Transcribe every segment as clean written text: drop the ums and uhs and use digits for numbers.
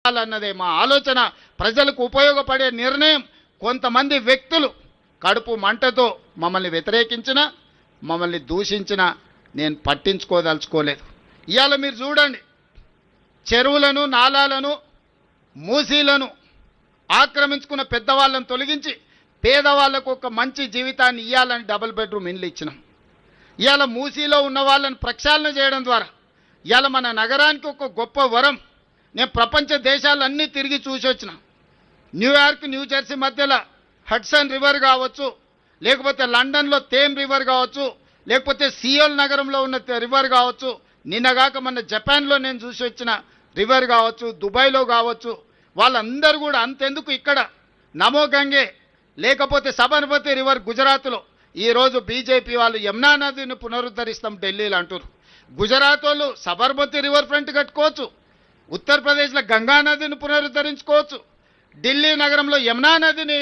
అన్నదే మా ఆలోచన. ప్రజలకు ఉపయోగపడే నిర్ణయం. కొంతమంది వ్యక్తులు కడుపు మంటతో మమ్మల్ని వ్యతిరేకించిన, మమ్మల్ని దూషించిన నేను పట్టించుకోదలుచుకోలేదు. ఇవాళ మీరు చూడండి, చెరువులను, నాలాలను, మూసీలను ఆక్రమించుకున్న పెద్దవాళ్ళను తొలగించి పేదవాళ్లకు ఒక మంచి జీవితాన్ని ఇవ్వాలని డబుల్ బెడ్రూమ్ ఇండ్లు ఇచ్చినాం. ఇవాళ మూసీలో ఉన్న వాళ్ళని ప్రక్షాళన చేయడం ద్వారా ఇవాళ మన నగరానికి ఒక గొప్ప వరం. నేను ప్రపంచ దేశాలన్నీ తిరిగి చూసి వచ్చిన. న్యూయార్క్, న్యూజెర్సీ మధ్యలో హడ్సన్ రివర్ కావచ్చు, లేకపోతే లండన్లో థేమ్ రివర్ కావచ్చు, లేకపోతే సియోల్ నగరంలో ఉన్న రివర్ కావచ్చు, నిన్నగాక మన జపాన్లో నేను చూసి వచ్చిన రివర్ కావచ్చు, దుబాయ్లో కావచ్చు. వాళ్ళందరూ కూడా అంతెందుకు ఇక్కడ నమో గంగే, లేకపోతే సబర్మతి రివర్ గుజరాత్లో ఈరోజు బీజేపీ వాళ్ళు యమునా నదిని పునరుద్ధరిస్తాం ఢిల్లీలో అంటారు. గుజరాత్ వాళ్ళు సబర్మతి రివర్ ఫ్రంట్ కట్టుకోవచ్చు, ఉత్తరప్రదేశ్లో గంగా నదిని పునరుద్ధరించుకోవచ్చు, ఢిల్లీ నగరంలో యమునా నదిని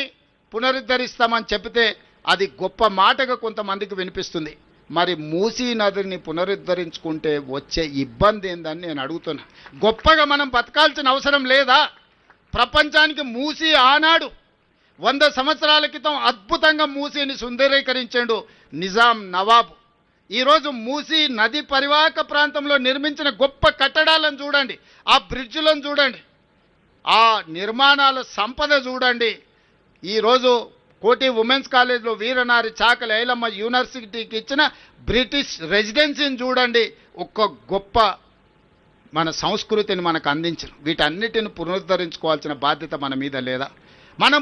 పునరుద్ధరిస్తామని చెప్తే అది గొప్ప మాటగా కొంతమందికి వినిపిస్తుంది. మరి మూసీ నదిని పునరుద్ధరించుకుంటే వచ్చే ఇబ్బంది ఏందని నేను అడుగుతున్నా. గొప్పగా మనం బతకాల్సిన అవసరం లేదా? ప్రపంచానికి మూసీ ఆనాడు 100 సంవత్సరాల క్రితం అద్భుతంగా మూసీని సుందరీకరించాడు నిజాం నవాబు. ఈరోజు మూసీ నది పరివాహక ప్రాంతంలో నిర్మించిన గొప్ప కట్టడాలను చూడండి, ఆ బ్రిడ్జ్లను చూడండి, ఆ నిర్మాణాల సంపద చూడండి. ఈరోజు కోటి ఉమెన్స్ కాలేజ్లో వీరనారి చాకలి ఐలమ్మ యూనివర్సిటీకి ఇచ్చిన బ్రిటిష్ రెసిడెన్సీని చూడండి. ఒక గొప్ప మన సంస్కృతిని మనకు అందించిన వీటన్నిటిని పునరుద్ధరించుకోవాల్సిన బాధ్యత మన మీద లేదా? మనం